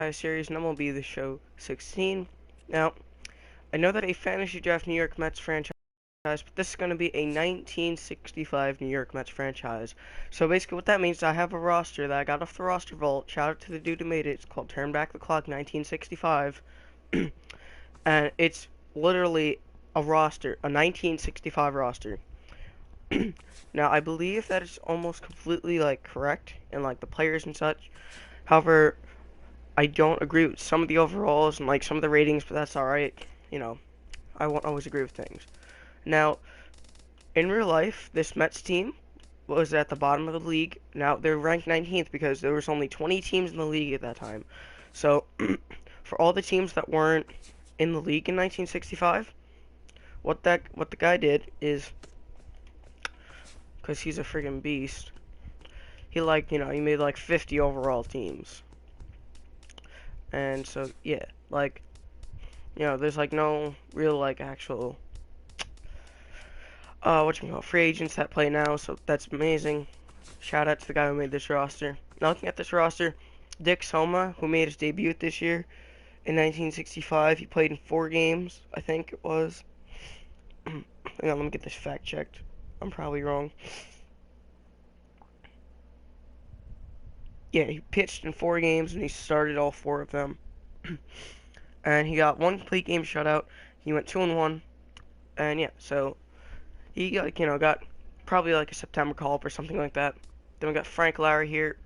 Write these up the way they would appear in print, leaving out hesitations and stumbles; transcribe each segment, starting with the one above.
series and MLB The Show 16. Now, I know that a fantasy draft New York Mets franchise, but this is going to be a 1965 New York Mets franchise. So basically what that means is I have a roster that I got off the roster vault. Shout out to the dude who made it. It's called Turn Back the Clock 1965. And it's literally a roster, a 1965 roster. Now, I believe that it's almost completely, like, correct in, like, the players and such. However, I don't agree with some of the overalls and like some of the ratings, but that's alright. You know, I won't always agree with things. Now, in real life, this Mets team was at the bottom of the league. Now, they're ranked 19th because there was only 20 teams in the league at that time. So, for all the teams that weren't in the league in 1965, what the guy did is, because he's a friggin' beast, he he made like 50 overall teams. And so, yeah, like, there's like no real like actual free agents that play now, so that's amazing. Shout out to the guy who made this roster. Now looking at this roster, Dick Soma, who made his debut this year in 1965, he played in 4 games, I think it was. Hang on, let me get this fact checked. I'm probably wrong. Yeah, he pitched in 4 games and he started all 4 of them. And he got 1 complete game shutout. He went 2-1. And yeah, so he got probably like a September call-up or something like that. Then we got Frank Lowry here,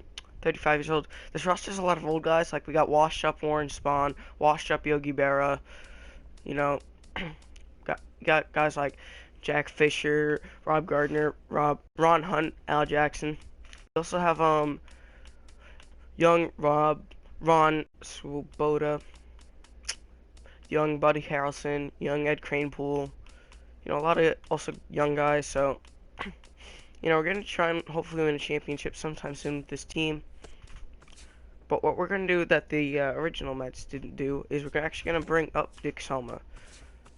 35 years old. This roster's a lot of old guys. Like we got washed up Warren Spahn, washed up Yogi Berra. You know, got guys like Jack Fisher, Rob Gardner, Ron Hunt, Al Jackson. We also have young Ron Swoboda, young Buddy Harrelson, young Ed Kranepool. A lot of also young guys. So we're going to try and hopefully win a championship sometime soon with this team. But what we're going to do that the original Mets didn't do is we're actually going to bring up Dick Soma.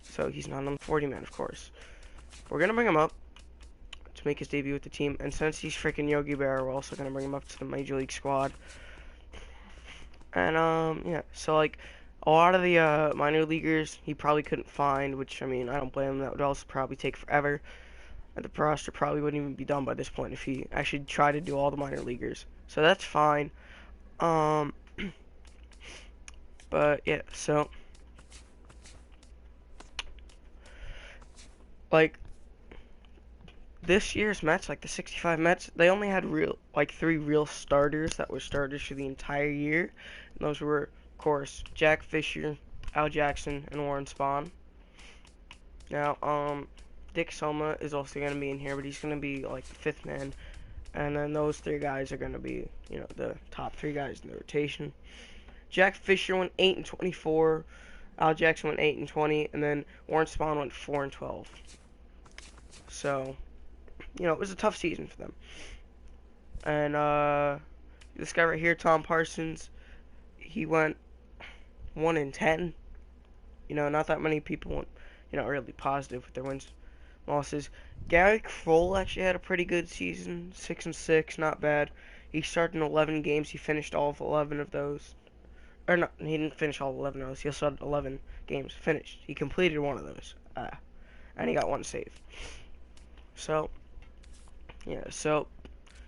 So he's not on the 40-man, of course. We're going to bring him up to make his debut with the team. And since he's freaking Yogi Berra, we're also going to bring him up to the Major League squad. And, yeah. So, like, a lot of the minor leaguers he probably couldn't find, which, I mean, I don't blame him. That would also probably take forever. And the roster probably wouldn't even be done by this point if he actually tried to do all the minor leaguers. So that's fine. But yeah, so like this year's Mets, like the 65 Mets, they only had 3 real starters that were starters for the entire year. And those were, of course, Jack Fisher, Al Jackson, and Warren Spahn. Now, Dick Soma is also going to be in here, but he's going to be like the 5th man. And then those 3 guys are going to be, the top 3 guys in the rotation. Jack Fisher went 8-24. Al Jackson went 8-20, and then Warren Spahn went 4-12. So, it was a tough season for them. And this guy right here, Tom Parsons, he went 1-10. Not that many people went, really positive with their wins, losses. Gary Kroll actually had a pretty good season, 6-6, not bad. He started in 11 games. He finished all of 11 of those. Or no, he didn't finish all 11 of those. He also had 11 games finished. He completed one of those. And he got 1 save. So, yeah, so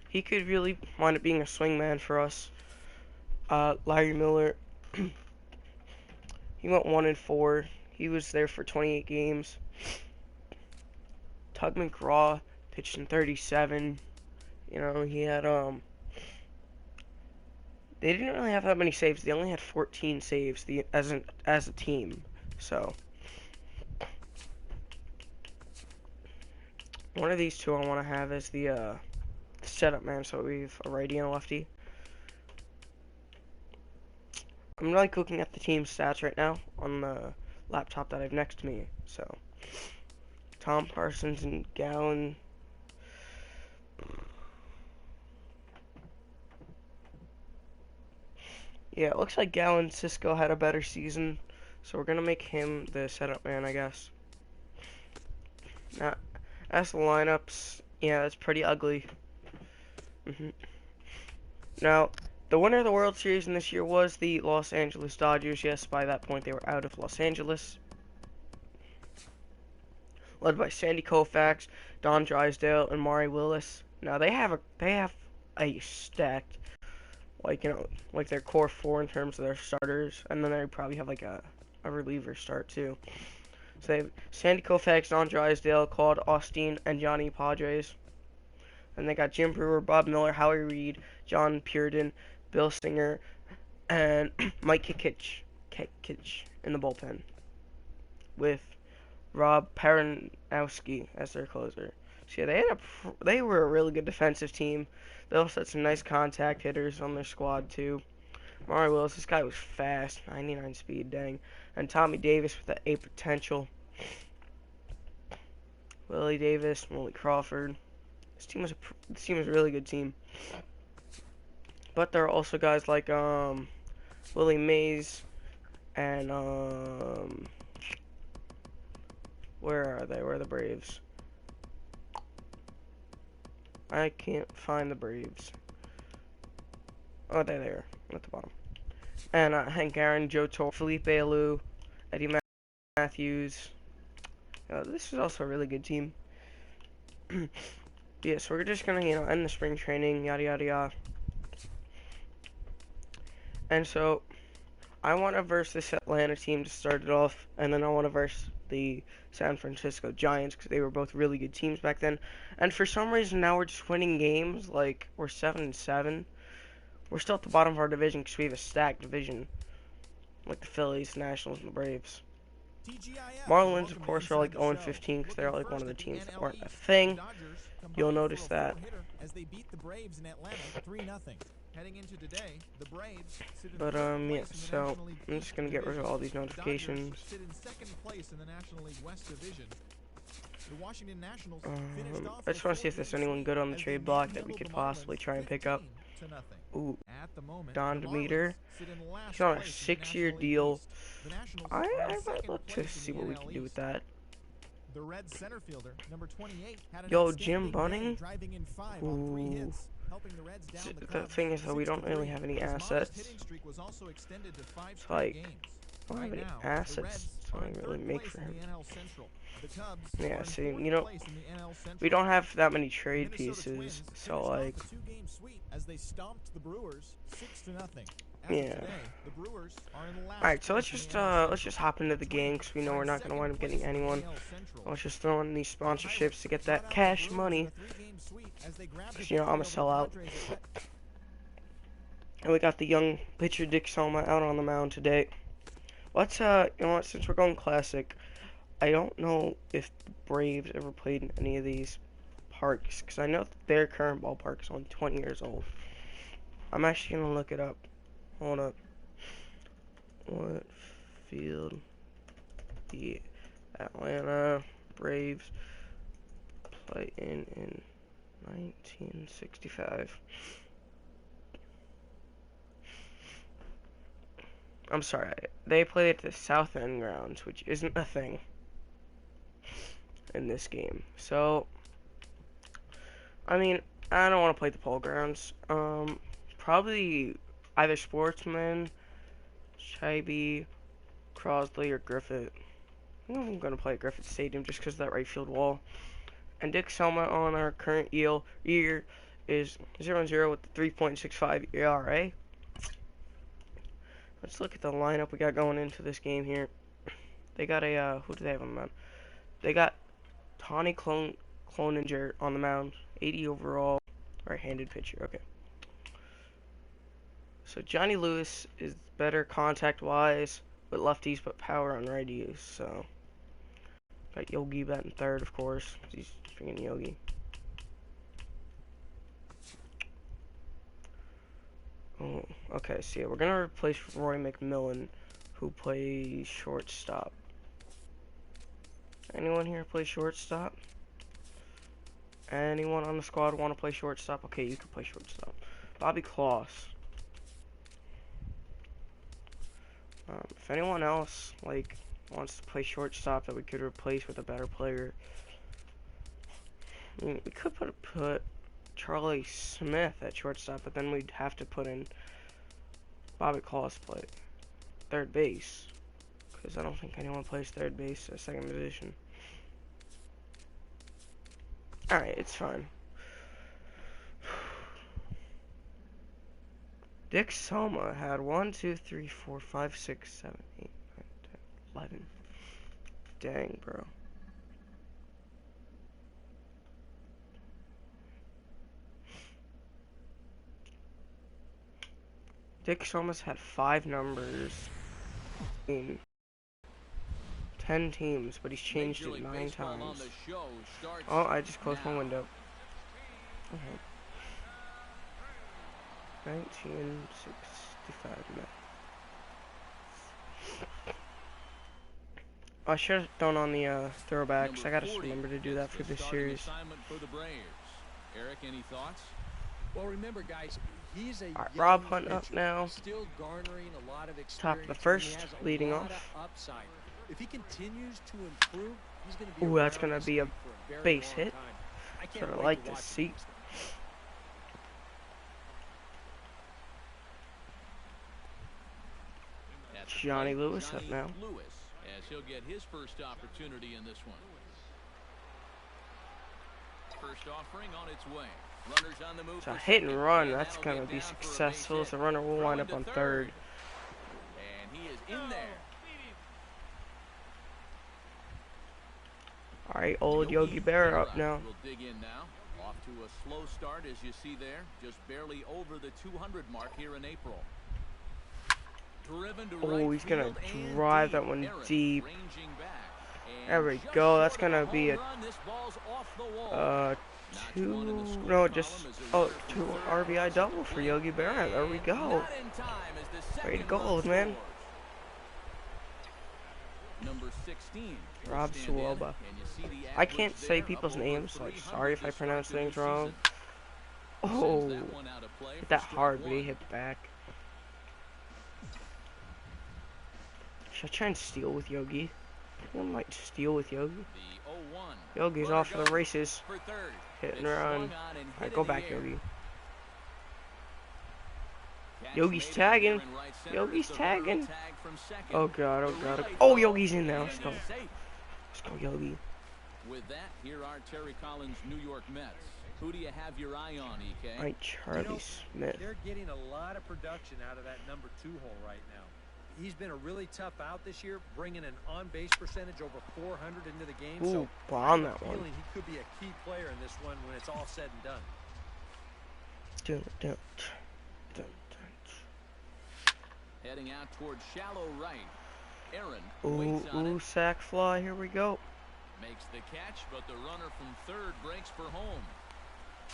he could really wind up being a swingman for us. Larry Miller, he went 1-4. He was there for 28 games. Tug McGraw pitched in 37. He had they didn't really have that many saves. They only had 14 saves as a team. So one of these 2 I want to have as the setup man. So we have a righty and a lefty. I'm like looking at the team stats right now on the laptop that I have next to me. So Tom Parsons and Gowan. Yeah, it looks like Gallon Cisco had a better season, so we're gonna make him the setup man, I guess. Now, as the lineups, yeah, it's pretty ugly. Now, The winner of the World Series in this year was the Los Angeles Dodgers. Yes, by that point they were out of Los Angeles. Led by Sandy Koufax, Don Drysdale, and Maury Willis. Now they have a stacked, like, like their core four in terms of their starters, and then they probably have like a reliever start too. So they have Sandy Koufax, Don Drysdale, Claude Osteen, and Johnny Padres. And they got Jim Brewer, Bob Miller, Howie Reed, John Puritan, Bill Singer, and Mike Kikich in the bullpen, with Rob Paranowski as their closer. So yeah, they were a really good defensive team. They also had some nice contact hitters on their squad too. Maury Willis, this guy was fast, 99 speed, dang. And Tommy Davis with that A potential. Willie Davis, Willie Crawford. This team was a really good team. But there are also guys like Willie Mays and where are they? Where are the Braves? I can't find the Braves. Oh, there they are at the bottom. And Hank Aaron, Joe Torre, Felipe Alou, Eddie Matthews. This is also a really good team. Yeah, so we're just gonna, end the spring training, yada yada yada. And so, I want to verse this Atlanta team to start it off, and then I want to verse the San Francisco Giants, because they were both really good teams back then. And for some reason now we're just winning games, like we're 7-7. We're still at the bottom of our division because we have a stacked division, like the Phillies, Nationals, and the Braves. Marlins, of course, are like 0-15 because they're like one of the teams that weren't a thing. You'll notice that. As they beat the Braves in Atlanta 3-0. Heading into today, the Braves but yeah, so I'm just gonna get rid of all these notifications. Sit in second place in the National League West Division. The Washington Nationals I just want to see if there's anyone good on the trade block that we could possibly try and pick up. Ooh, Don Demeter. He's on a 6-year deal. I might look to see what we can do with that. The Reds center fielder, number 28, had Yo, Jim Bunning. Ooh. The thing is, though, we don't really have any assets. It's like, I don't have any assets to really make for him. Yeah, see, we don't have that many trade pieces, so like, yeah. Alright, so let's just hop into the game, because we know we're not going to wind up getting anyone. Let's just throw in these sponsorships to get that cash money. Because, I'm a sellout. And we got the young pitcher Dick Soma out on the mound today. Let's, since we're going classic, I don't know if the Braves ever played in any of these parks, because I know that their current ballpark is only 20 years old. I'm actually going to look it up. Hold up. What field the Atlanta Braves play in 1965? I'm sorry, they played at the South End grounds, which isn't a thing in this game. So, I mean, I don't want to play the Pole Grounds. Probably either Sportsman, Scheibe, Crosley, or Griffith. I think I'm going to play at Griffith Stadium just because of that right field wall. And Dick Selma on our current year is 0-0 with the 3.65 ERA. Let's look at the lineup we got going into this game here. They got a, who do they have on the mound? They got Tawny Cloninger on the mound, 80 overall, right-handed pitcher, okay. So Johnny Lewis is better contact-wise with lefties, but power on righties, so. Got Yogi batting third, of course, he's freaking Yogi. Oh, okay, so yeah, we're gonna replace Roy McMillan, who plays shortstop. Anyone here play shortstop? Anyone on the squad want to play shortstop? Okay, you can play shortstop. Bobby Kloss. If anyone else, like, wants to play shortstop that we could replace with a better player, I mean, we could put Charlie Smith at shortstop, but then we'd have to put in Bobby Claus play? Third base. Because I don't think anyone plays third base at second position. Alright, it's fine. Dick Soma had 1, 2, 3, 4, 5, 6, 7, 8, 9, 10, 11. Dang, bro. Dick Soma's had 5 numbers in 10 teams, but he's changed it 9 times. Oh, I just closed my window. Okay. 1965 Mets. I should have done on the throwbacks. I gotta remember to do that for this series. Eric, any thoughts? Well, remember, guys, he's a Alright, Rob Hunt up now. Still garnering a lot of Top of the experience, first, and he has a leading lot off. of upside. If he continues to improve, he's going to be Ooh, that's around gonna this be a league for very base long hit. time. I can't Sort of wait like to to watch see. him. Johnny Lewis up now. Lewis, as he'll get his first opportunity in this one. First offering on its way. Runners on the move. It's a hit and run. That's gonna be successful. The runner will wind up on third. And he is in there. Alright, old Yogi Berra up now. Will dig in now. Off to a slow start, as you see there. Just barely over the 200 mark here in April. Oh, he's gonna drive that one deep. There we go. That's gonna be a 2 RBI double for Yogi Berra. There we go. Way to go, old man. Number 16. Rob Suoba. I can't say people's names, like sorry if I pronounce things wrong. Oh, hit that hard, but he hit back. Should I try and steal with Yogi? I might steal with Yogi. Yogi's off for the races. Hit and run. Alright, go back, Yogi. Yogi's tagging. Yogi's tagging. Oh god, oh god. Oh, Yogi's in now. Let's go. Let's go, Yogi. With that, here are Terry Collins' New York Mets. Who do you have your eye on, EK? Alright, Charlie Smith. They're getting a lot of production out of that number 2 hole right now. He's been a really tough out this year, bringing an on-base percentage over 400 into the game. Ooh, so bomb I'm that one. feeling he could be a key player in this one when it's all said and done. Heading out towards shallow right. Aaron Ooh, waits on it. sack fly. Here we go. Makes the catch, but the runner from third breaks for home.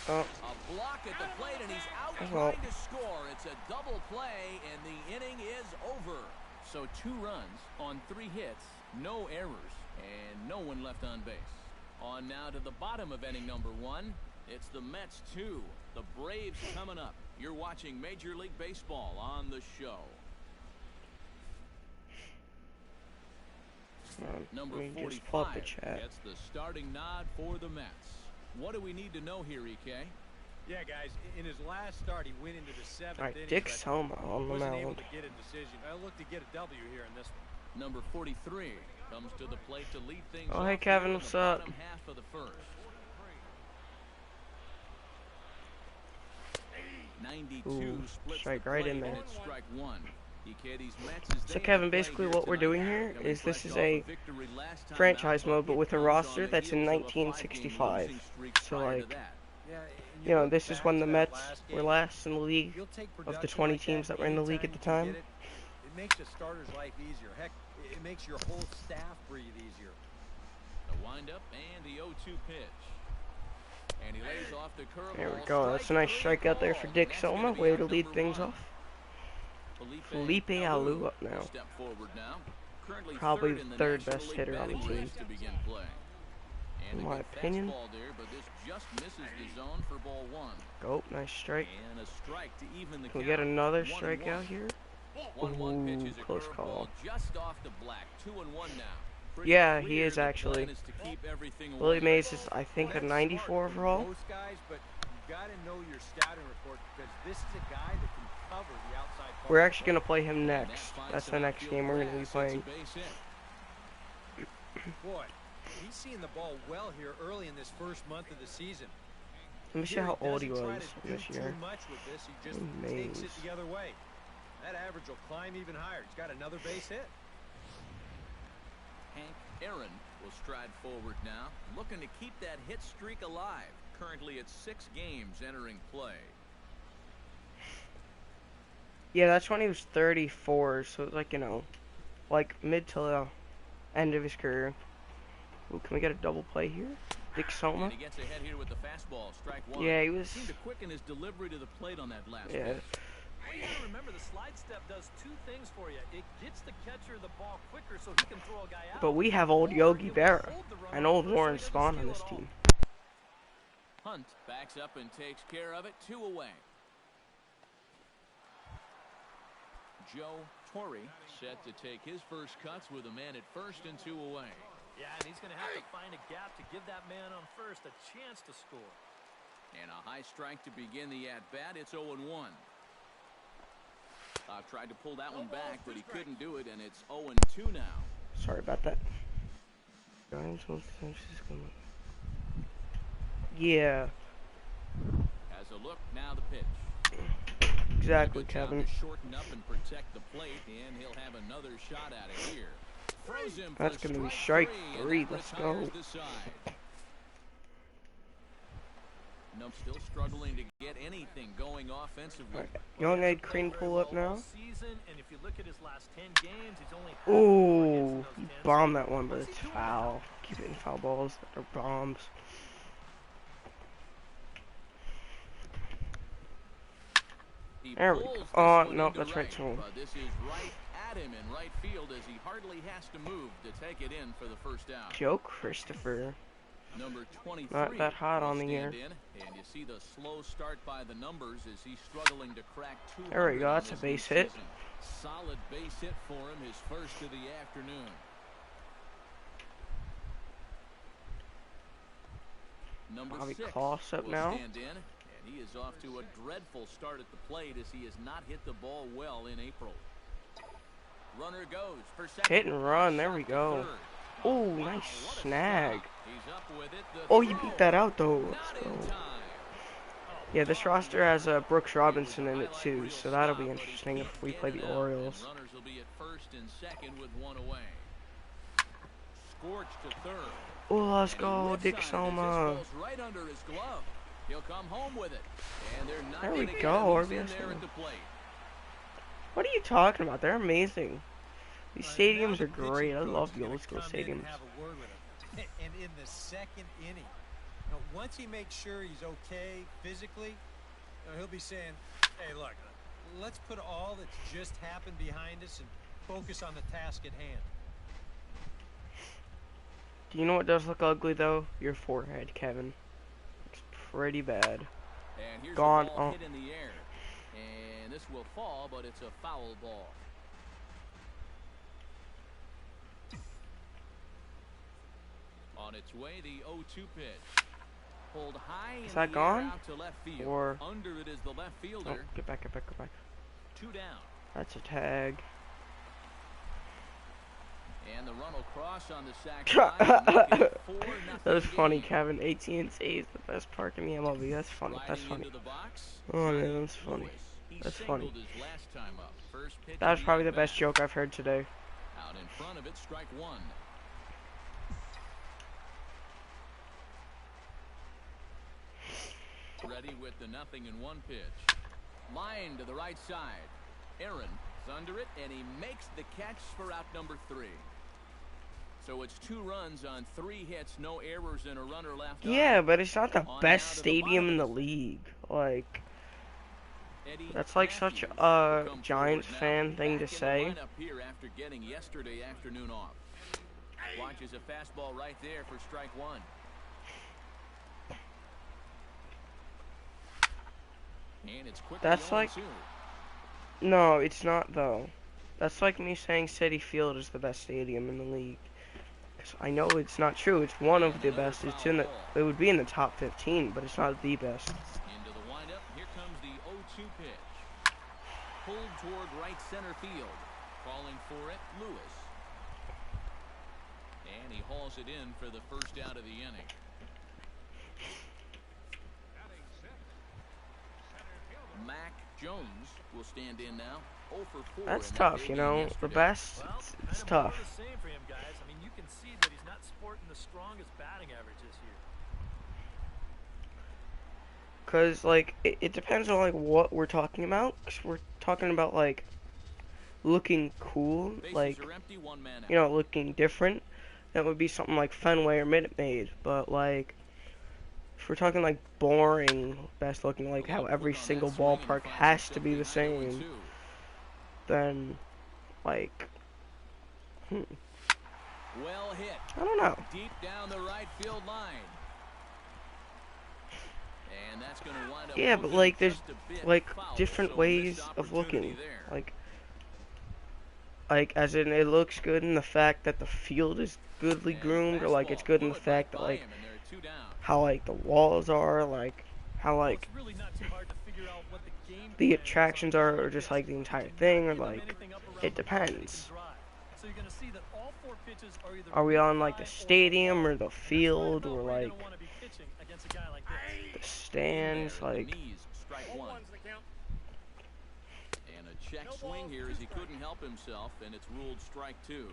Oh, A block at the plate, and he's out well. trying to score. It's a double play, and the inning is over. So 2 runs on 3 hits, no errors, and no one left on base. On now to the bottom of inning number 1. It's the Mets 2. The Braves coming up. You're watching Major League Baseball on the show. Number let me just pull up the 45 chat. gets the starting nod for the Mets. What do we need to know here, EK? Yeah, guys, in his last start, he went into the 7th Alright, inning. Dick Soma on the wasn't able mound. to get a decision. I look to get a W here in this one. Number 43 comes to the plate to lead things Oh, off hey, Kevin, here in what's the up? bottom half of the first. 92 Ooh, splits strike the right plate, in there. and it's strike 1. EK's Mets as So they Kevin, have played basically here what we're tonight, doing here coming is this fresh is off a victory last time franchise out, mode, but with a it comes roster on the that's in heels of a 1965. 5-game losing streak So prior to like, that. Yeah, you know, this is look when the back to that Mets last were game, last in the league you'll take of the production 20 like teams that were in the league at the anytime you time. can get it makes a starter's life easier. Heck, it makes your whole staff breathe easier. The windup and the 0-2 pitch. And he lays off the curve. There we go. That's a nice strikeout there for Dick Soma. Way to lead things off. Felipe Alou up now. Step forward now. Currently Probably third in the third National best League hitter on the batting team. range to begin play. And In a my good opinion. fastball there, but this just misses the zone for ball 1. Go, nice strike. And a strike to even the Can we count. get another 1-1. strikeout here? 1-1 pitch is a close curveball call. just off the black. 2-1 now. Pretty Yeah, he clear is the actually. plan is to keep everything Willie away. Mays is, I think, a That's 94 smart for overall. most guys, but you got to know your scouting report because this is a guy that can cover the outside part We're of the actually going plate. to play him And that next. finds That's some the next outfield game we're going to be grass. It's a playing. base hit. Boy, he's seeing the ball well here early in this first month of the season. Let me see Here how old he doesn't try was to do this year. too much with this. He just takes it the other way. That average will climb even higher. He's got another base hit. Hank Aaron will stride forward now, looking to keep that hit streak alive. Currently at 6 games entering play. Yeah, that's when he was 34, so it's like, you know, like mid to the end of his career. Ooh, can we get a double play here? Dick Soma? And he gets ahead here with the fastball, strike one. Yeah, he was... Seemed to quicken his delivery to the plate on that last Yeah. pitch. Well, you gotta remember the slide step does two things for you. It gets the catcher the ball quicker so he can throw a guy out. But we have old Yogi Berra and old Warren Spahn on this team. Hunt backs up and takes care of it. 2 away. Joe Torre set to take his first cuts with a man at first and 2 away. Yeah, and he's going to have to find a gap to give that man on first a chance to score. And a high strike to begin the at-bat. It's 0-1. Tried to pull that one back, but he couldn't do it, and it's 0-2 now. Sorry about that. Yeah. As a look, now the pitch. Exactly, Good job Kevin. to shorten up and protect the plate, and he'll have another shot at it here. Throws him That's for gonna be strike strike 3, three. and that Let's retires go. the side. No, still struggling to get anything going offensively. Right. Young Ed Crane pull up now. Season, and if you look at his last 10 games, he's only Ooh, he bombed that one, but it's foul. Keep hitting foul balls that are bombs. He There we pulls go. this Oh, one no, into that's right too. But this is right at him in right field as he hardly has to move to take it in for the first out. Joe Christopher. Number 23 Not that hot will on the stand air. in, and you see the slow start by the numbers as he's struggling to crack 200. There we go, on that's a this base new hit. season. Solid base hit for him, his first of the afternoon. Number Bobby 6 Kloss up will now. stand in, and he is off to a dreadful start at the plate as he has not hit the ball well in April. Runner goes for second. Hit and run, there we Shot to go. third. Oh, Wow, nice what a snag. stop. He's up with it. The Oh, you throw. beat that out though. Let's Not go. in time. Yeah, this roster has Brooks Robinson in it too, so that'll be interesting if we play the Orioles. Runners will be at first and second with 1 away. Scorched to third. Oh, let's And he go, whips Dick on it as this Soma. falls right under his glove. He'll come home with it. And they're not There we going to get go, him. He's in RBS. there at the plate. What are you talking about? They're amazing. These stadiums are great. I love the old school stadiums. Have a word with him. And in the second inning, you know, once he makes sure he's okay physically, he'll be saying, hey, look, let's put all that's just happened behind us and focus on the task at hand. Do you know what does look ugly though? Your forehead, Kevin. It's pretty bad. And here's Gone. the ball Oh. hit in the air. And this will fall, but it's a foul ball. On its way, the 0-2 pitch. Pulled high Is in that the gone? air out to left field. Or- Under it is the left Oh, fielder. get back, get back, get back. 2 down. That's a tag. And the run will cross on the sac fly and make it a 4-0 That was funny, game. Kevin. AT&T is the best park in the MLB. That's funny. That's Riding funny. into the box, Oh man, Johnny that's funny. Lewis. He That's singled funny. his last time up. First pitch That was of probably the at-bat. best joke I've heard today. Out in front of it, strike 1. Ready with the 0-1 pitch. Line to the right side. Aaron is under it, and he makes the catch for out number 3. So it's 2 runs on 3 hits, no errors, and a runner left on. Yeah, but it's not the On best now to the stadium bottom in of the league. Like, Eddie that's like such Matthews a will come Giants forward fan now. thing Back to in say. the lineup here after getting yesterday afternoon off. Watches a fastball right there for strike 1. And it's quickly That's 0-2. like- No, it's not though. That's like me saying Citi Field is the best stadium in the league. 'Cause I know it's not true. It's one of the best. It's in the. It would be in the top 15, but it's not the best. Into the windup. Here comes the 0-2 pitch. toward right center field. Calling for it, Lewis. And he hauls it in for the first out of the inning. Mac Jones will stand in now. 0 for 4. That's in that tough, big you game know. yesterday. The best, Well, it's kind of more of tough. the same for him, guys. I mean, you can see that he's not sporting the strongest batting average this year. Cause like it depends on like what we're talking about. Cause we're talking about like looking cool, Bases like are empty, one man out. you know, looking different. That would be something like Fenway or Minute Maid. But like if we're talking like boring, best looking, like how every single ballpark has to be the same, then like Well hit. I don't know. Deep down the right field line. And that's going to wind up Yeah, but looking like there's just a bit like foul, different so ways missed of opportunity looking. there. Like as in it looks good in the fact that the field is goodly And groomed, or like it's fastball good in the blew it fact right that by like him, and there are 2 down. how like the walls are, like how Well, like it's really not too hard to figure out what the game the plan is on attractions a guy are, or like just this. like the You entire cannot thing, or give him like anything up around it the plate that he can depends. drive. So you're going to see that all 4 pitches are either Are we really on like the high or stadium low. or the And that's right field about or where you're like gonna want to be pitching against a guy like this. the stands? In there at the Like knees, strike 1. And a check swing here as he couldn't help himself, and it's ruled strike 2.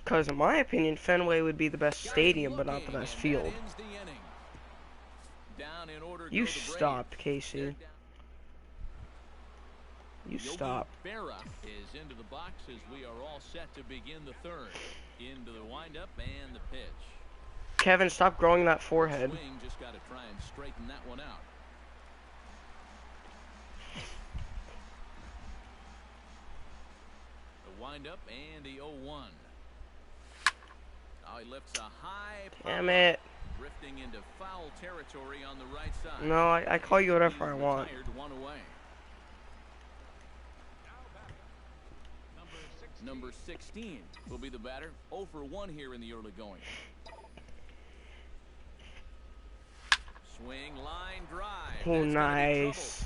because in my opinion, Fenway would be the best stadium, but not the Looking, best and field. that ends the inning. Down in order You go the Braves. stopped, Casey. They're down. You Yogi stopped. Berra is into the box as we are all set to begin the third. Into the windup and the pitch. Kevin, stop growing that forehead. Swing, just got to try and straighten that one out. The windup and the 0-1. Now he lifts a high Damn pop-up, it. drifting into foul territory on the right side. No, I call you whatever I He's want. retired, 1 away. Number 16 will be the batter. 0 for 1 here in the early going. Swing, line, drive. Oh, That's gonna be nice.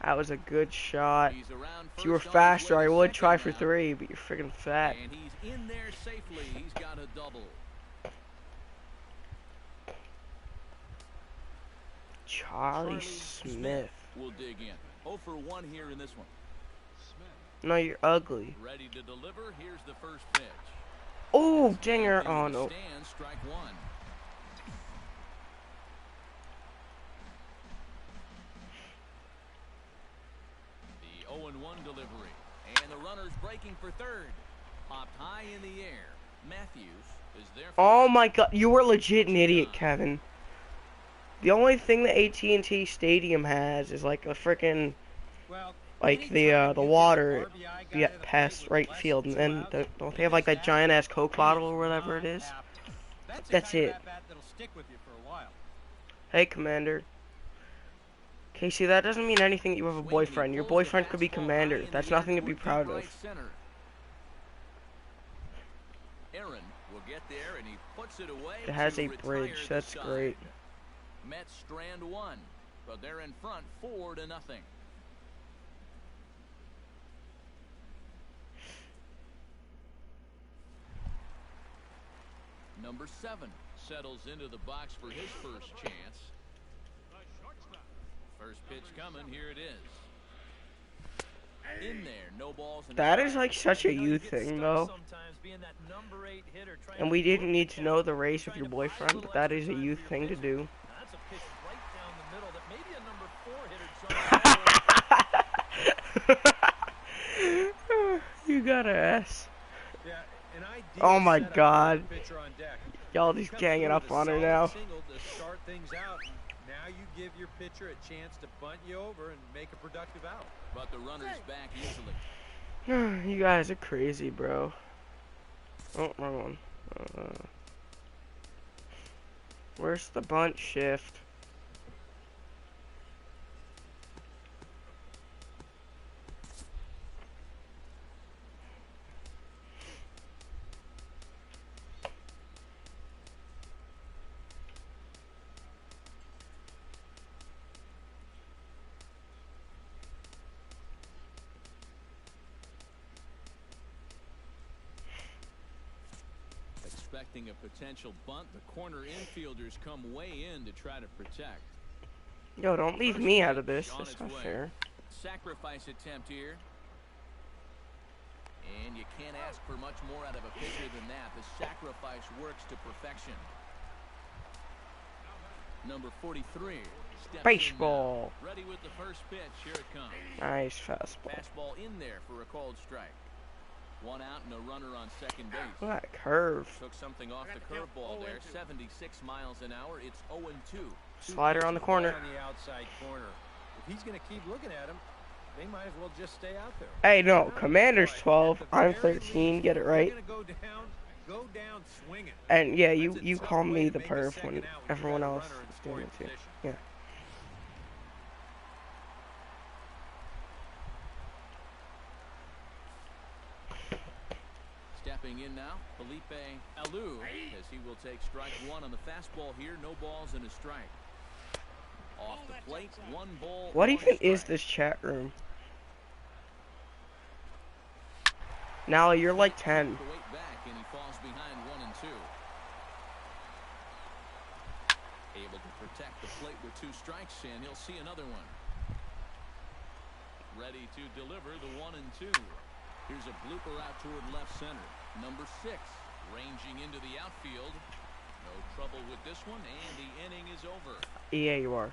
That was a good shot. trouble. He's around If you were first on his faster, way I to would second try for now. 3, but you're freaking fat. And he's in there safely. He's got a double. Charlie Smith. Will dig in. 0 for 1 here in this one. No, you're ugly. Ready to deliver. Here's the first pitch. Oh, dinger. Into Oh, the no. stands, strike 1. The 0-1 delivery. And the runner's breaking for third. Popped high in the air. Matthews is there for Oh, my God. You were legit an idiot, Kevin. The only thing the AT&T Stadium has is like a freaking, Well, like the water past right field, and then don't they have like that giant ass Coke bottle or whatever it is? That's it. That'll stick with you for a while. Hey, Commander. Casey, that doesn't mean anything that you have a boyfriend. Your boyfriend could be Commander. That's nothing to be proud of. Aaron will get there and he puts it away. It has to a retire bridge. the That's side. great. Mets strand 1, but they're in front 4-0. Number 7 settles into the box for his first chance. First pitch coming. Here it is. In there, no balls. That is like such a you thing, though. And we didn't need to know the race of your boyfriend, but that is a you thing to do. That's a pitch right down the middle that maybe a number 4 hitter. You got an S. Yeah, an ideal Oh my setup for God. the pitcher on deck. Y'all just Comes ganging through up with a on her solid now. single to start things out. Now you give your pitcher a chance to bunt you over and make a productive out. But the runner's back easily. You guys are crazy, bro. Oh, wrong one. Where's the bunt shift? expecting a potential bunt. The corner infielders come way in to try to protect. Yo, don't leave First me out of pitch this. on That's its not way. fair. Sacrifice attempt here. And you can't ask for much more out of a pitcher than that. The sacrifice works to perfection. Number 43 steps Baseball. in now. Ready with the first pitch. Here it comes. Nice fastball. Fastball in there for a called strike. One out and a runner on second base. Look at that curve. Took something off the curveball there. 76 miles an hour. It's 0-2. Slider on the corner. On the outside corner. If he's going to keep looking at him, they might as well just stay out there. Hey, no. Commander's 12. I'm 13. Get it right. Go down swinging. And yeah, you call me the perv when everyone else is doing it too. Yeah. Stepping in now, Felipe Alou, as he will take strike one on the fastball here. No balls and a strike. Off the plate, 1 ball. What 1 even strike. is this chat room? Now you're like 10. The weight back and he falls behind 1 and 2. Able to protect the plate with 2 strikes, and he'll see another one. Ready to deliver the 1 and 2. Here's a blooper out toward left center. Number 6, ranging into the outfield. No trouble with this one, and the inning is over. Yeah, you are.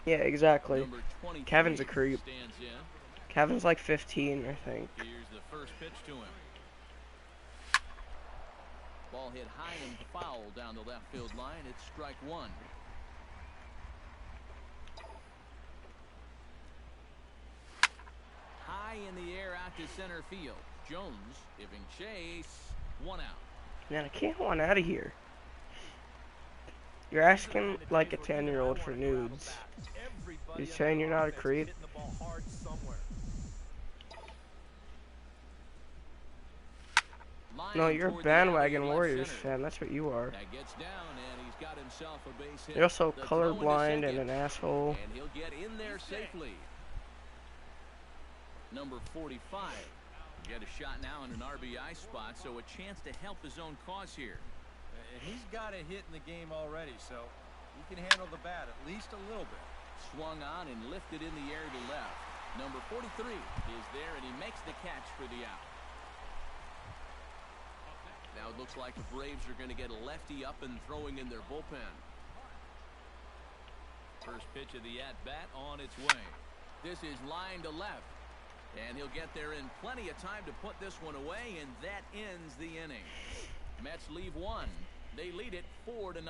Yeah, exactly. Number 23 Kevin's a creep. stands in. Kevin's like 15, I think. Here's the first pitch to him. Ball hit high and foul down the left field line. It's strike 1. High in the air out to center field. Jones giving chase. 1 out. Man, I can't want out of here. You're asking like a 10-year-old for nudes. You're saying you're not a creep? No, you're a bandwagon Warriors fan. That's what you are. That gets down, and he's got himself a base hit. You're also The throw into colorblind and second, an asshole. and he'll get in there safely. Number 45 get a shot now in an RBI spot, so a chance to help his own cause here. He's got a hit in the game already, so he can handle the bat at least a little bit. Swung on and lifted in the air to left. Number 43 is there, and he makes the catch for the out. Now it looks like the Braves are going to get a lefty up and throwing in their bullpen. First pitch of the at-bat on its way. This is line to left. And he'll get there in plenty of time to put this one away, and that ends the inning. Mets leave 1. They lead it 4-0.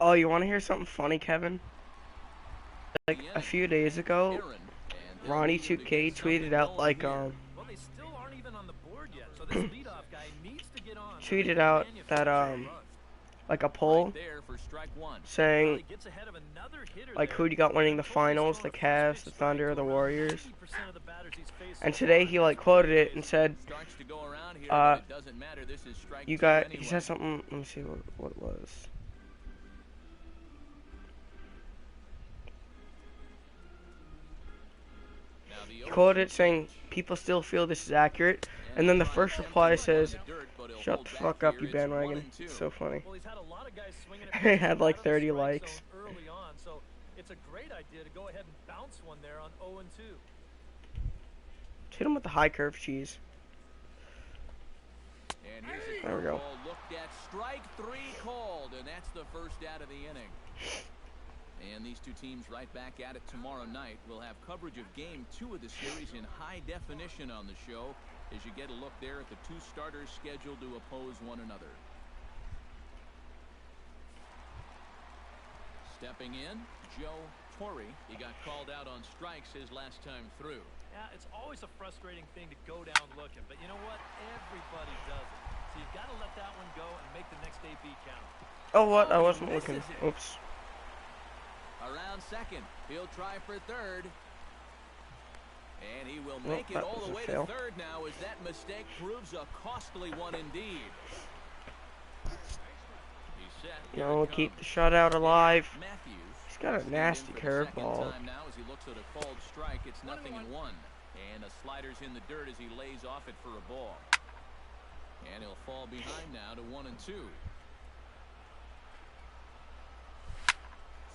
Oh, you want to hear something funny, Kevin? Like a few days ago, Ronnie 2K tweeted out like Well, they still aren't even on the board yet, so this leadoff guy needs to get on. tweeted out that like a poll There for strike 1. saying He gets ahead of another hitter like there. who do you got winning the finals, the Cavs, the Thunder, or the Warriors? 90% of the batters he's faced And so today far he like quoted it and said, Strikes to go around here, Uh, but it doesn't matter. This is strike "You 2 got." anyway. He said something. Let me see what it was. Now the He quoted it saying, "People still feel this is accurate," and then the first reply says, "Shut the fuck up, you bandwagon." It's so funny. Well, he's had a lot of guys swinging at It had like out of 30 strike likes. zone early on, so it's a great idea to go ahead and bounce one there on 0-2. Hit him with the high curve cheese. And here's a There we go. curveball looked at. Strike 3 called, and that's the first out of the inning. And these two teams right back at it tomorrow night. We'll have coverage of Game 2 of the series in high definition on the show as you get a look there at the 2 starters scheduled to oppose one another. Stepping in, Joe Torre. He got called out on strikes his last time through. Yeah, it's always a frustrating thing to go down looking, but you know what? Everybody does it. So you've got to let that one go and make the next AB count. Oh, what? I Oh, he wasn't misses looking. it. Oops. Around second, he'll try for third. And he will Well, make it that all was the a way fail. to third now as that mistake proves a costly one indeed. He's set. Here No, it keep comes. the shutout alive. Matthews. He's Got a Stand in nasty for the second curveball. time now as he looks at a called strike. It's 0-1. And a slider's in the dirt as he lays off it for a ball. And he'll fall behind now to 1-2.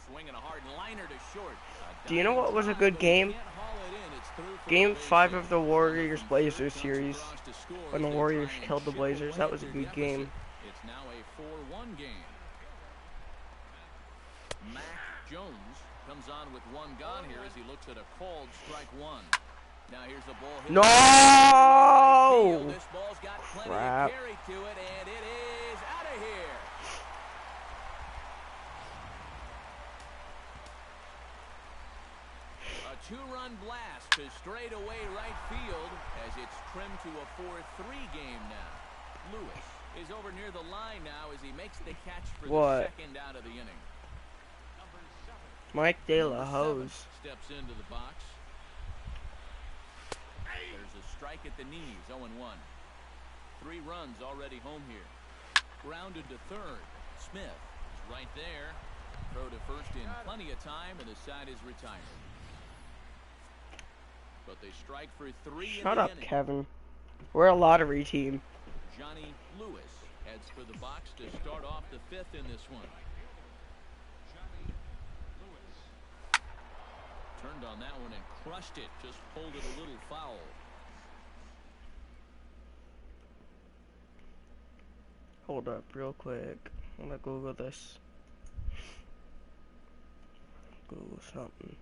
Swinging a hard liner to short. Do you know what was a good game? Game 5 of the Warriors-Blazers series, when the Warriors killed the Blazers. That was a good game. It's now a 4-1 game. Mac Jones comes on with one gone here as he looks at a called strike one. Now here's a ball hit. No! This ball's got plenty Crap. of carry to it, and it is out of here. A two-run blast to straightaway right field as it's trimmed to a 4-3 game now. Lewis is over near the line now as he makes the catch for the second out of the inning. Mike De La Hose. Steps into the box. There's a strike at the knees, 0-1. 3 runs already home here. Grounded to third. Smith is right there. Throw to first in plenty of time, and the side is retired. But they strike for 3 Shut in the up, inning. Kevin. We're a lottery team. Johnny Lewis heads for the box to start off the 5th in this one. Turned on that one and crushed it. Just pulled it a little foul. Hold up real quick. I'm gonna Google this. Google something.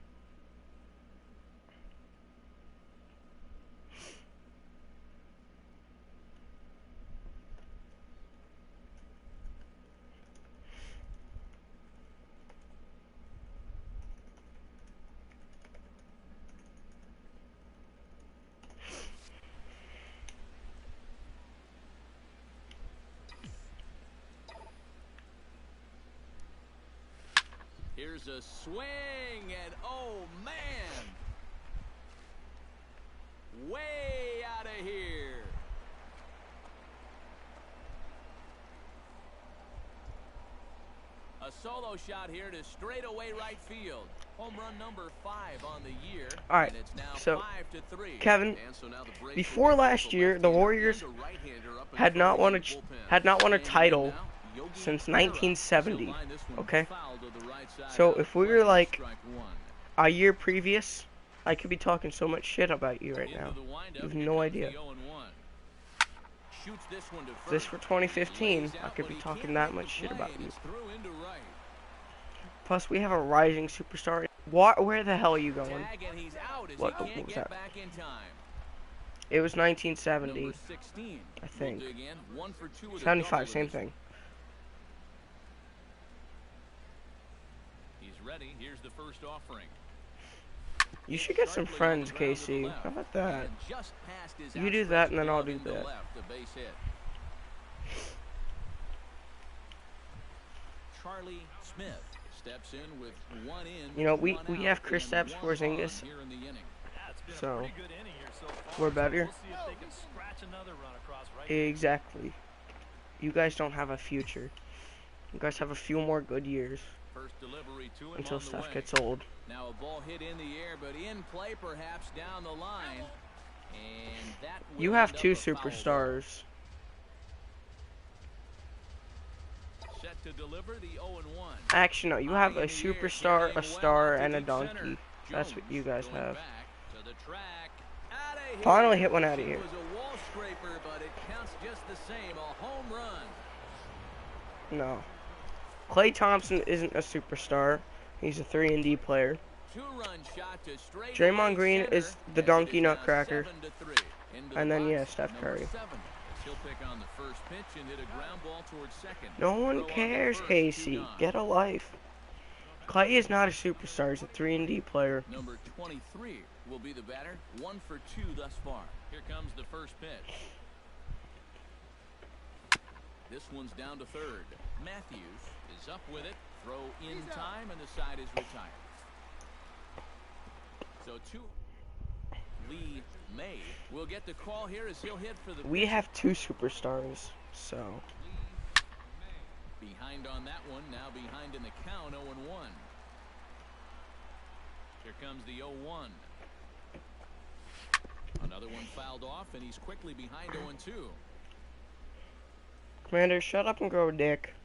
Here's a swing, and oh man, way out of here. A solo shot here to straightaway right field. Home run number 5 on the year. All right, And it's now so 5-3. Kevin, And so now the Braves before will last year, the Warriors and a right-hander up in had not won a front of the bullpen. had not won a Standing title now, Yogi since Berra. 1970. He'll line this one Okay, foul to the right side so out, if we were playing like strike one. a year previous, I could be talking so much shit about you right Into now. the windup, You have here no comes idea. the 0-1. Shoots this one to If this first. were 2015, Lays I out, could but be he talking can't that make much the shit play, about and you. it's through into right. Plus, we have a rising superstar. Where the hell are you going? Tag, and he's out as What he can't was get that? back in time. It was 1970, Number 16 I think. will dig in. 1 for 2 with a 75, double same in this thing. one. He's ready. Here's the first offering. You should get some Sharply on the friends, ground to the Casey. left. How about that? And just past his You do that, and then I'll outstretched do glove that. into left, a base hit. Charlie Smith steps in with 1 in. You know, we 1 have out, Kristaps and 1 Porzingis. on here in the inning. Yeah, it's been a So, pretty good inning here so far. we're better. We'll see if they can scratch another run across right. Exactly. You guys don't have a future. You guys have a few more good years First delivery to him until on the stuff way. gets old. Now a ball hit in the air, but in play perhaps down the line. And that will You have end up 2 a foul ball. superstars. Set to deliver the 0-1. Actually, no. You have High a in the air, superstar, carrying a well star, out to and a deep center. donkey. That's what you Jones guys going have. back to the track. Outta here. Finally hit one out of It here. was a wall scraper, but it counts just the same. A home run. No. Klay Thompson isn't a superstar. He's a 3-and-D player. 2-run shot to straight Draymond away Green center, is the as it donkey is now nutcracker. 7-3. Into And the then, yeah, box, Steph number Curry. 7. He'll pick on the first pitch and hit a ground ball towards second. No one Throw on the cares, first, Casey. 2 gone. Get a life. Klay is not a superstar. He's a 3-and-D player. Number 23 will be the batter. 1 for 2 thus far. Here comes the first pitch. This one's down to third. Matthews is up with it. Throw in time, and the side is retired. So 2. Lee May will get the call here as he'll hit for the We pitch. have 2 superstars, so Behind on that one. Now behind in the count, 0-1. Here comes the 0-1. Another one fouled off, and he's quickly behind 0-2. Commander, shut up and grow a dick.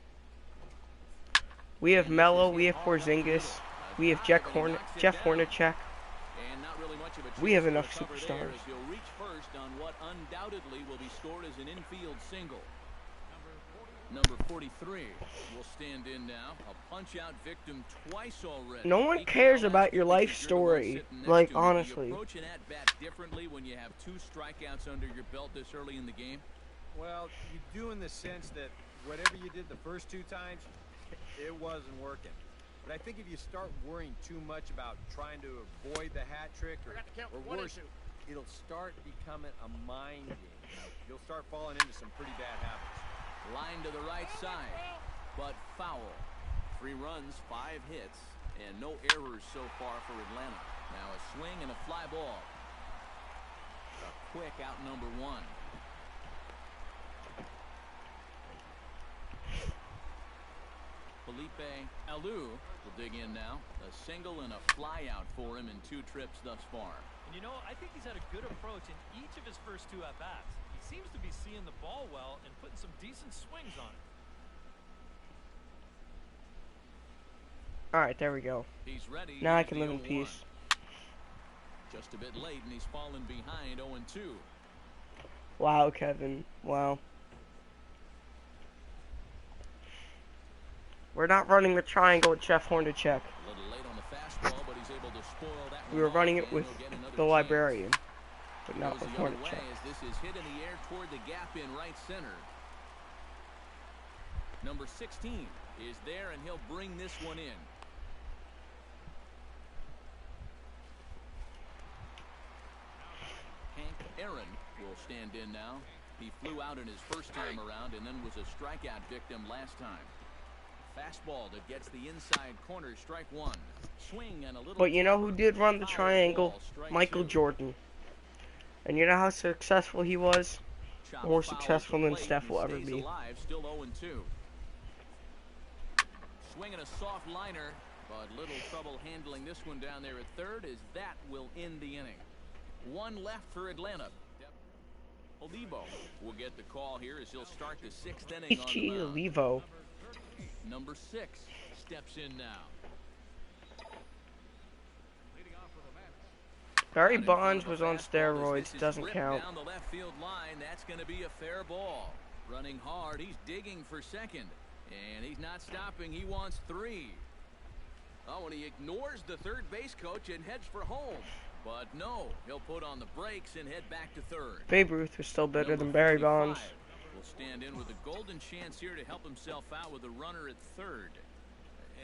We have Melo, we have Porzingis, we have Jeff Hornacek. And not really much of a We have chance enough for a cover superstars. there as he'll reach first on what undoubtedly will be scored as an infield single. Number 43 will stand in now. A punch-out victim twice already. No one He cares can about ask your if life you're the one story. sitting next Like, to him. honestly. Do you approach an at-bat differently when you have 2 strikeouts under your belt this early in the game? Well, you do in the sense that whatever you did the first 2 times, it wasn't working. But I think if you start worrying too much about trying to avoid the hat trick or worse, it'll start becoming a mind game. You'll start falling into some pretty bad habits. Line to the right side, but foul. 3 runs, 5 hits, and no errors so far for Atlanta. Now a swing and a fly ball. A quick out number 1. Felipe Alou will dig in now. A single and a fly out for him in 2 trips thus far. And you know, I think he's had a good approach in each of his first 2 at-bats. He seems to be seeing the ball well and putting some decent swings on it. Alright, there we go. He's ready. Now I Here's can the live in 0-1. peace. Just a bit late, and he's fallen behind 0-2. Wow, Kevin. Wow. We're not running the triangle with Jeff Hornacek. A little late on the fastball, but he's able to spoil that We one were off, running and it with he'll get another the chance. librarian, but not Goes with the other way Hornacek. as this is hit in the air toward the gap in right center. Number 16 is there, and he'll bring this one in. Hank Aaron will stand in now. He flew out in his first time around and then was a strikeout victim last time. Fastball that gets the inside corner, strike 1. Swing and a little. But you know who did run the foul triangle? ball, strike Michael 2. Jordan. And you know how successful he was? Chopped More foul at successful the than plate, Steph and will ever stays be. alive, still 0-2. Swinging a soft liner, but little trouble handling this one down there at third, as that will end the inning. 1 left for Atlanta. Olivo will get the call here as he'll start the 6th inning on the mound. Levo. Number 6 steps in now. Barry Out in front Bonds of a was on fastball as steroids. this is Doesn't ripped count. down the left field line. That's going to be a fair ball. Running hard. He's digging for second. And he's not stopping. He wants 3. Oh, and he ignores the third base coach and heads for home. But no, he'll put on the brakes and head back to third. Babe Ruth was still better Number than Barry 45 Bonds. will stand in with a golden chance here to help himself out with a runner at third.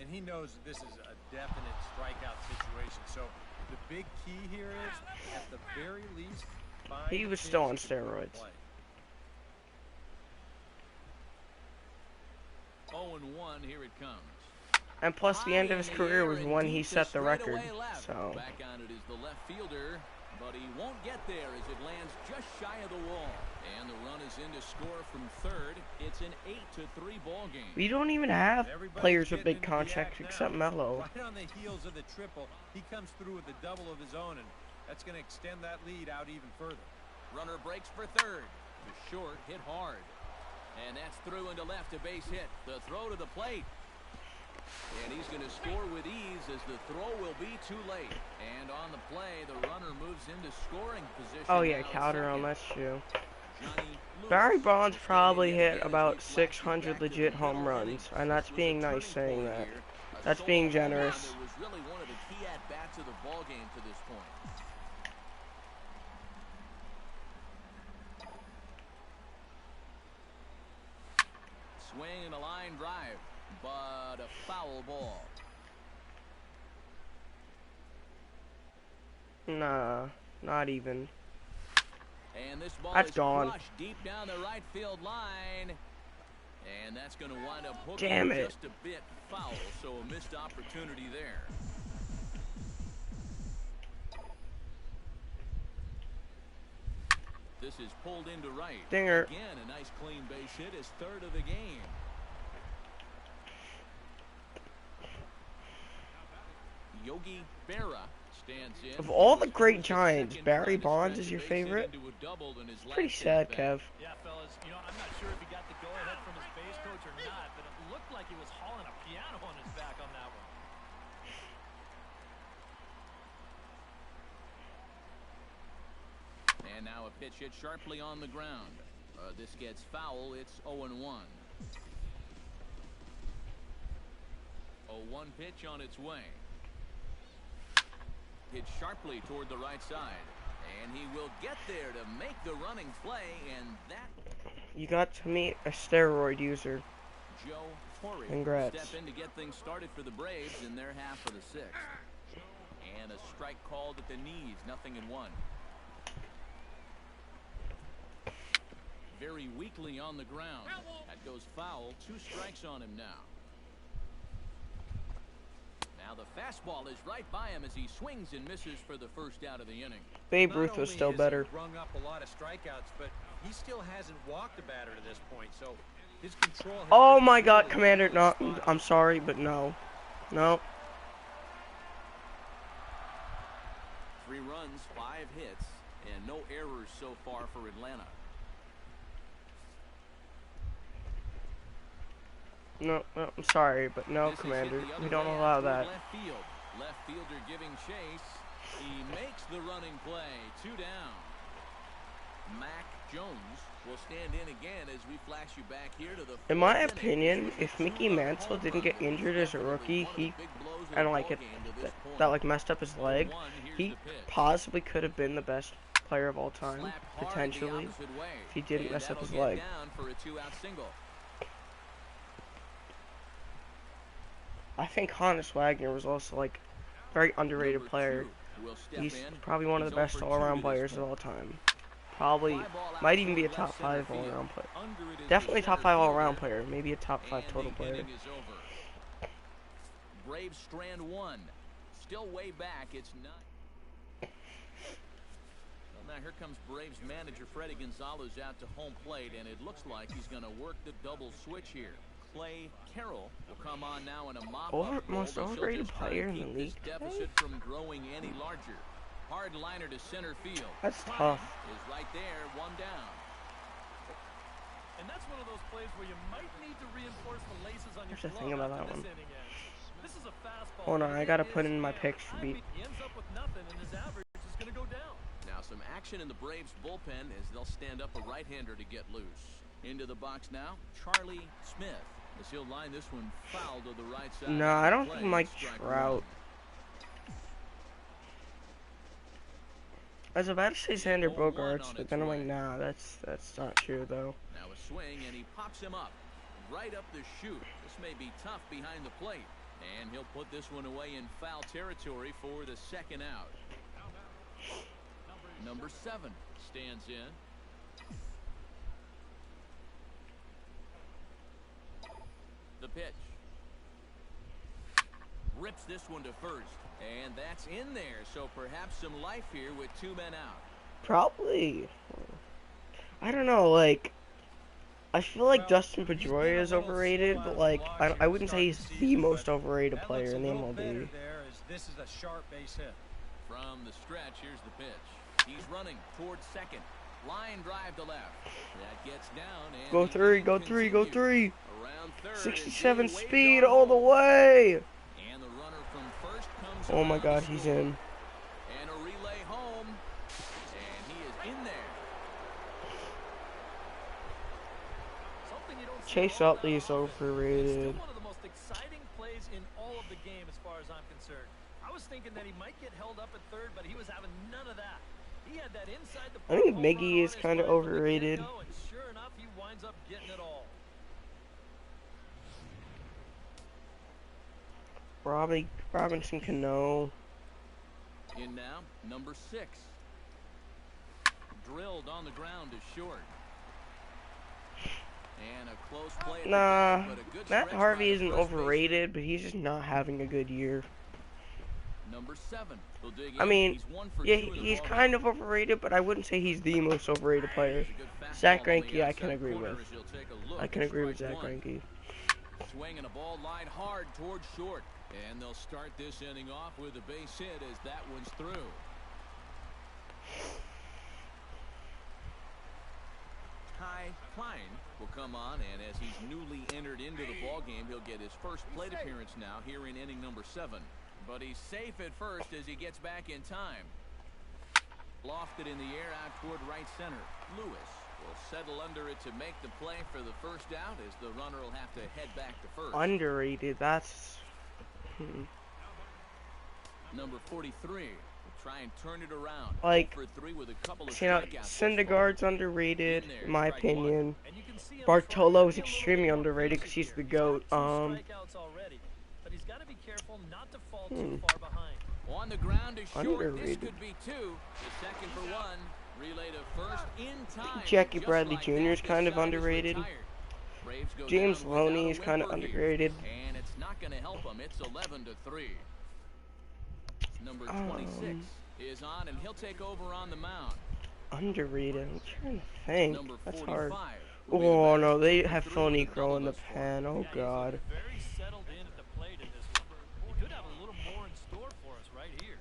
And he knows that this is a definite strikeout situation. So the big key here is, at the very least, find He was a still on pitch to put steroids. play. 0-1, here it comes. And plus, the end of his High in the career air was and when deep he to set the record. straightaway left. So, Back on it is the left fielder, but he won't get there as it lands just shy of the wall. And the run is in to score from third. It's an 8-3 ball game. we don't even have Everybody's players with getting big into the contracts act except now. Melo. Right on the heels of the triple, he comes through with a double of his own, and that's going to extend that lead out even further. Runner breaks for third. The short hit hard. And that's through into left, a base hit. The throw to the plate. And he's going to score with ease as the throw will be too late. And on the play, the runner moves into scoring position. Oh yeah, now at Calderon, second. that's true. Johnny Lewis Barry Bonds will stand probably in hit again as about he flashes 600 back to legit the home middle runs, innings. and that's This was being a nice turning saying point that. here. A That's solo being home run generous. that was really one of the key at-bats of the ball game to this point. Swing and a line drive, but a foul ball. Nah, not even. And this ball That's is gone. crushed deep down the right field line. And that's going to wind up hooking Damn it. just a bit foul, so a missed opportunity there. This is pulled into right. Dinger. Again, a nice clean base hit, his third of the game. Yogi Berra Stands in. Of all He the was great almost a Giants, second Barry trying to Bonds stretch is a your base hit favorite? into a double in his Pretty last sad, at-bat. Kev. Yeah, fellas, I'm not sure if he got the go-ahead from his base coach or not, but it looked like he was hauling a piano on his back on that one. And now a pitch hit sharply on the ground. This gets foul. It's 0-1. 0-1 pitch on its way. Hit sharply toward the right side. And he will get there to make the running play, and that... You got to meet a steroid user. Joe Torre Congrats. step in to get things started for the Braves in their half of the sixth. And a strike called at the knees, 0-1. Very weakly on the ground. That goes foul. 2 strikes on him now. Now the fastball is right by him as he swings and misses for the first out of the inning. Babe Ruth was still better. He rung up a lot of strikeouts, but he still hasn't walked a batter to this point, so his control has Oh been my God, really Commander! No, spot on. I'm sorry, but no, no. 3 runs, 5 hits, and no errors so far for Atlanta. No, I'm sorry, but no, This is hit Commander. the other We don't way allow out toward that. Left field. Left fielder giving chase. He makes the running play. 2 down. Mac Jones will stand in again as we flash you back here to the... In my opinion, if Mickey Mantle didn't get injured as a rookie, and like that like messed up his leg, he possibly could have been the best player of all time, potentially, if he didn't mess up his leg. Down for a 2-out single. I think Honus Wagner was also like a very underrated player. He's probably one of the best all-around players of all time. Probably might even be a top 5 all-around player. Definitely top 5 all-around player. Maybe a top 5 total player. Braves strand 1. Still way back. It's 9. Well, now here comes Braves manager Freddie Gonzalez out to home plate, and it looks like he's going to work the double switch here. Clay Carroll will come on now in a most overrated player in the league deficit from growing any larger. Hard liner to center field. That's tough. Is right there, 1 down. And that's one of those plays where you might need to reinforce the laces on your There's a glove thing about after that this one. inning ends. This is a fastball. Hold on, I gotta put in my He picks for beat. ends up with nothing, and his average is going to go down. Now some action in the Braves bullpen as they'll stand up a right-hander to get loose. Into the box now, Charlie Smith. As he'll line this one foul to the right side. No, I don't think Mike Trout. I was about to say Xander Bogaerts, but then I'm like, nah, that's not true though. Now a swing, and he pops him up. Right up the chute. This may be tough behind the plate. And he'll put this one away in foul territory for the 2nd out. Number 7 stands in. The pitch. Rips this one to first. And that's in there. So perhaps some life here with 2 men out. Probably. I don't know, like, I feel like Dustin Pedroia is overrated, but like, I wouldn't say he's the most overrated player in the MLB. This is a sharp base hit. From the stretch, here's the pitch. He's running towards second. Line drive to left. That gets down. And Go 3, go 3, go 3. Around third, 67 Jay Wade speed gone all the home. way. And the runner from first comes Oh my around God, to he's score. in. And a relay home. And he is in there. Something you don't see Chase all Utley that is often. It's still overrated. one of the most exciting plays in all of the game as far as I'm concerned. I was thinking that he might get held up at third, but he was having none of that. He had that inside the I think home Miggy run is on his kinda mind from the overrated. get-go, and sure enough, he winds up getting it all. Robinson Cano. In now, number 6. Drilled on the ground to short. And a close play. At Nah, the bat, but a good Matt stretch by Harvey the isn't first baseman. overrated, but he's just not having a good year. Number 7. He'll dig I in. mean, He's 1 for yeah, 2 in the he's ballgame. kind of overrated, but I wouldn't say he's the most overrated player. There's a good fastball Zach on the Greinke, I outside can agree corner with. as he'll take a look I can at agree with strike Zach 1. Greinke. Swinging a ball line hard towards short. And they'll start this inning off with a base hit as that one's through. Ty Klein will come on, and as he's newly entered into the ballgame, he'll get his first plate appearance now here in inning number 7. But he's safe at first as he gets back in time. Lofted in the air out toward right center. Lewis will settle under it to make the play for the first out as the runner will have to head back to first. Underrated, that's... Number 43 will try and turn it around. Like, for 3 with a couple of you know, Syndergaard's underrated, in my opinion. Bartolo's extremely underrated because he's the GOAT. But he's got to be careful not to fall too far behind. On the ground is short. Underrated. This could be 2. The second for 1. Relay to first in time. Jackie Just Bradley like Jr. is that, kind of this side is underrated. retired. Braves go James down without Loney a is win kind of for here. underrated. And it's not going to help him. It's 11-3. Number 26 is on, and he'll take over on the mound. Underrated. I'm trying to think. Number That's 45 hard. will be the Oh batter. no, they Number have 3 Phil with a Necro double in the thus far. pen. Oh god. Very settled in at the plate in this one. He could have a little more in store for us right here.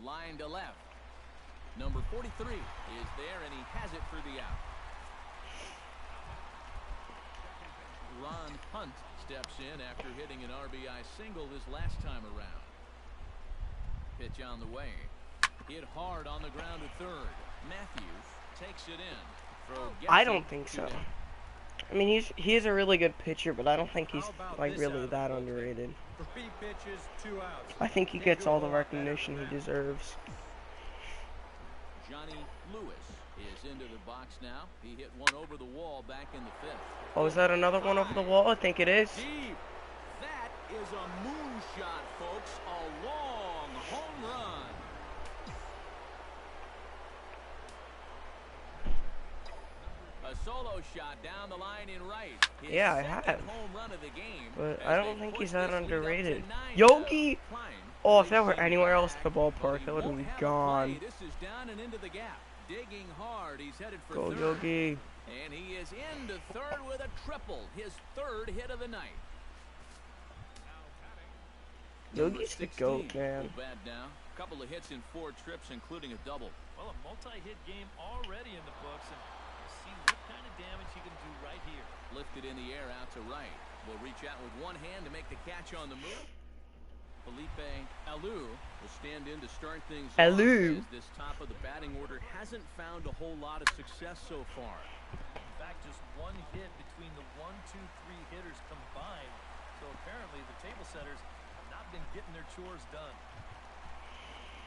Line to left. Number 43 is there, and he has it for the out. Ron Hunt steps in after hitting an RBI single this last time around. Pitch on the way. Hit hard on the ground at third. Matthews takes it in. Throw gets I it don't think to so. them. I mean, he's a really good pitcher, but I don't think he's How about like this really out of that the bullpen? underrated. 3 pitches, 2 outs. I think he Can't gets do a all the whole lot better recognition than he that. deserves. Johnny Lewis is into the box now. He hit one over the wall back in the 5th. Oh, is that another one over the wall? I think it is. Deep. That is a moonshot, folks. A long home run. A solo shot down the line in right. His Yeah, I second have. home run of the game. But as I don't they think push he's that this lead up to underrated. 9 Yogi! Klein Oh, if that were racing anywhere else back, at the but ballpark, he it would have won't been have a gone. play. This is down and into the gap. Digging hard. He's headed for Go third. Yogi. And he is into third with a triple. His 3rd hit of the night. Yogi's the GOAT, man. Will bat now. Couple of hits in 4 trips, including a double. Well, a multi-hit game already in the books, and we'll see what kind of damage he can do right here. Lifted in the air out to right. Will reach out with one hand to make the catch on the move. Felipe Alou will stand in to start things Alou. off as this top of the batting order hasn't found a whole lot of success so far. In fact, just 1 hit between the 1, 2, 3 hitters combined. So apparently the table setters have not been getting their chores done.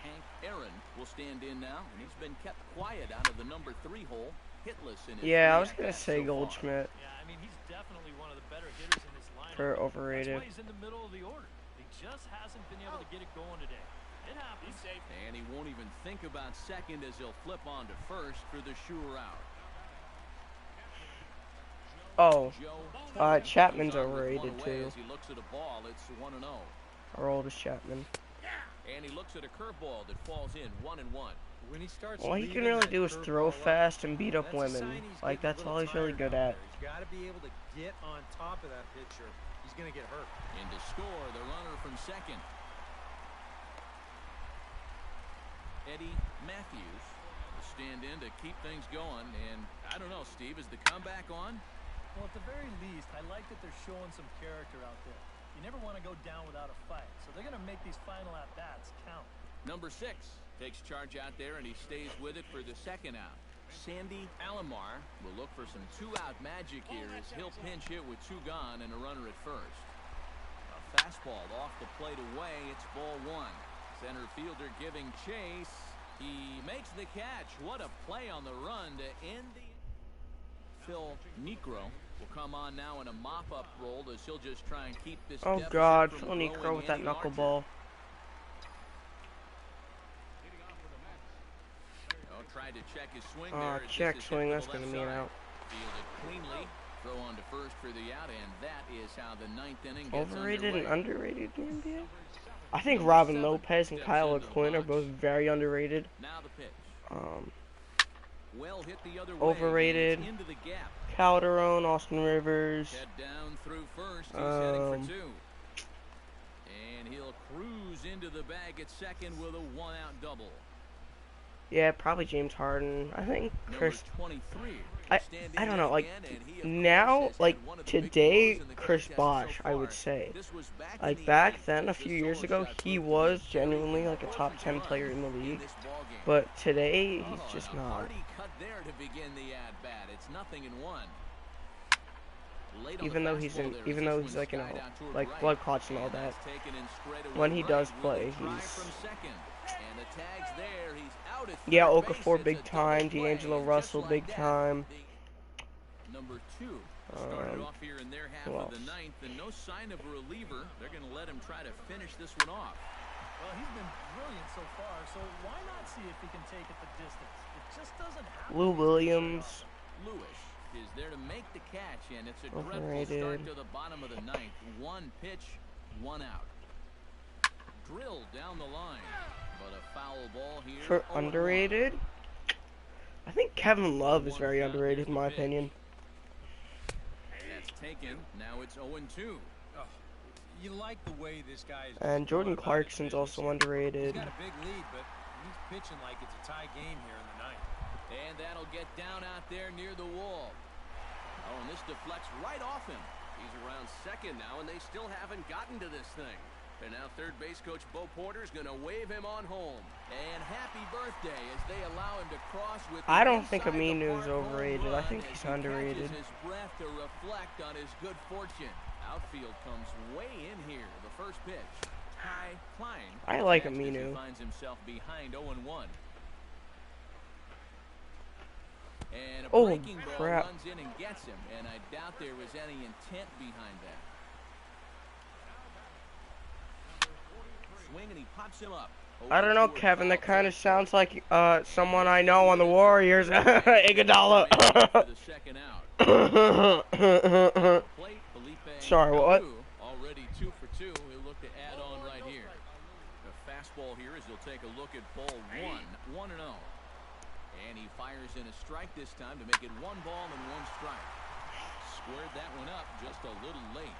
Hank Aaron will stand in now, and he's been kept quiet out of the number 3 hole, hitless in his Yeah, I 3 was gonna at-bats say so far. Goldschmidt Yeah, I mean, he's definitely one of the better hitters in this lineup. for That's overrated. why he's in the middle of the order. He just hasn't been able to get it going today. It happens. And he won't even think about second as he'll flip on to first for the sure out. Oh, Joe Chapman's comes on with overrated one away too. as he looks at a ball. It's 1-0. Our oldest Chapman. And he looks at a curveball that falls in 1-1. When he starts All he can leaving really that do is curveball throw up, fast and beat up that's a women. sign he's Like, getting a that's little all he's really tired good out at. there. He's got to be able to get on top of that pitcher. He's going to get hurt. And to score, the runner from second. Eddie Matthews will stand in to keep things going. And I don't know, Steve, is the comeback on? Well, at the very least, I like that they're showing some character out there. You never want to go down without a fight, so they're going to make these final at-bats count. Number 6 takes charge out there, and he stays with it for the second out. Sandy Alomar will look for some 2-out magic here as he'll pinch hit with 2 gone and a runner at first. A fastball off the plate away. It's ball 1. Center fielder giving chase. He makes the catch. What a play on the run to end the... Phil Necro will come on now in a mop-up role as he'll just try and keep this Oh deficit god, from Phil Necro growing with that any larger. knuckleball. Oh, tried to check his swing there. It just Check is hit swing, to that's the gonna left be an side. out. Fielded cleanly. Throw on to first for the out, and that is how the 9th inning gets Overrated and underway. underrated in the NBA? I think Robin Lopez and Kyle Quinn are both very underrated. Now the pitch. Well hit the other way. Overrated. Into the gap. Calderon, Austin Rivers. Head down through first. He's heading for 2. And he'll cruise into the bag at second with a 1-out double. Yeah, probably James Harden. I think Chris. Number 23. I don't know. Like now, like today, Chris Bosh. I would say. Like back then, a few years ago, he was genuinely like a top 10 player in the league. But today, he's just not. Even though he's like, you know, like blood clots and all that. When he does play, he's. Yeah, Okafor big time, D'Angelo Russell big time. Number 2 started off here in their half of the 9th, and no sign of a reliever. They're going to let him try to finish this one off. Well, he's been brilliant so far, so why not see if he can take it the distance? It just doesn't happen. Lou Williams. Lewis is there to make the catch, and it's a dreadful start to the bottom of the 9th. 1 pitch, 1 out. Drilled down the line, but a foul ball here. For underrated, I think Kevin Love is very underrated in my opinion. That's taken. Now it's 0-2. Oh, you like the way this guy is. And Jordan Clarkson's also underrated. He's got a big lead, but he's pitching like it's a tie game here in the 9th. And that'll get down out there near the wall. Oh, and this deflects right off him. He's around second now, and they still haven't gotten to this thing. And now third base coach Bo Porter's going to wave him on home. And happy birthday as they allow him to cross with. I don't think Aminu's overrated. I think he's underrated. His breath to reflect on his good fortune. Outfield comes way in here. The first pitch. High Klein. I like Aminu. Finds himself behind 0-1. And a breaking ball runs in and gets him, and I doubt there was any intent behind that. Swing and he pops him up. I don't know, Kevin. That kind of sounds like someone I know on the Warriors. Iguodala. Sorry, what? Already 2 for 2. He'll look to add on right here. The fastball here is he'll take a look at ball 1, 1-0. And he fires in a strike this time to make it 1 ball and 1 strike. Squared that one up just a little late.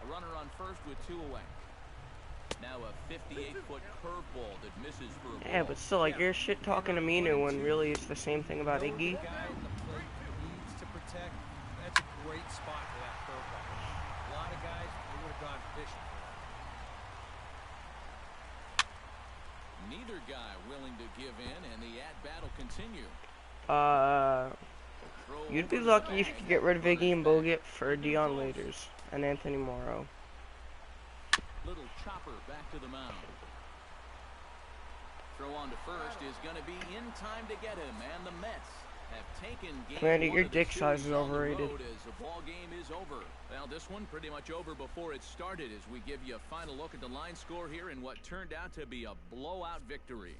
A runner on first with 2 away. Now a 58-foot curveball that misses for a ball. Yeah, but still, like, you're shit talking to Aminu when really it's the same thing about Iggy. The guy at the plate needs to protect. That's a great spot for that curveball. A lot of guys, they would have gone fishing for that. Neither guy willing to give in, and the at-bat will continue. You'd be lucky if you could get rid of Iggy and Bogut for Dion Waiters and Anthony Morrow. Little chopper back to the mound. Throw on to first is going to be in time to get him, and the Mets have taken game. Commander, your dick size is overrated. As the ball game is over. Well, this one pretty much over before it started as we give you a final look at the line score here in what turned out to be a blowout victory.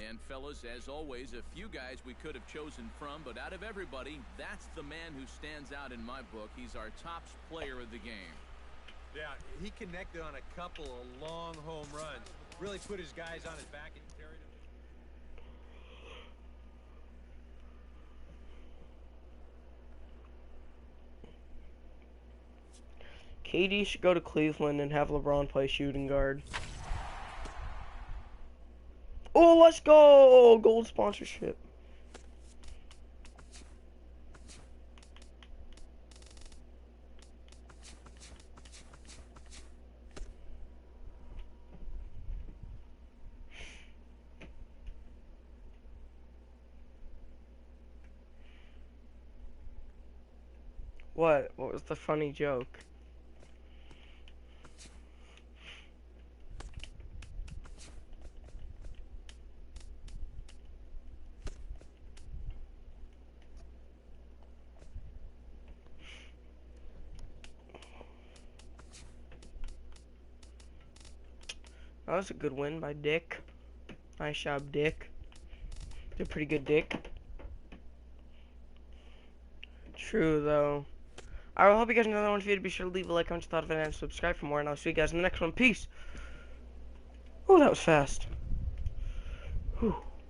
And fellas, as always, a few guys we could have chosen from, but out of everybody, that's the man who stands out in my book. He's our top player of the game. Yeah, he connected on a couple of long home runs. Really put his guys on his back and carried them. KD should go to Cleveland and have LeBron play shooting guard. Oh, let's go! Gold sponsorship. What? What was the funny joke? That was a good win by Dick. Nice job, Dick. Did a pretty good, Dick. True, though. I hope you guys enjoyed that one video. Be sure to leave a like, comment, thought of it, and subscribe for more. And I'll see you guys in the next one. Peace. Oh, that was fast. Whew.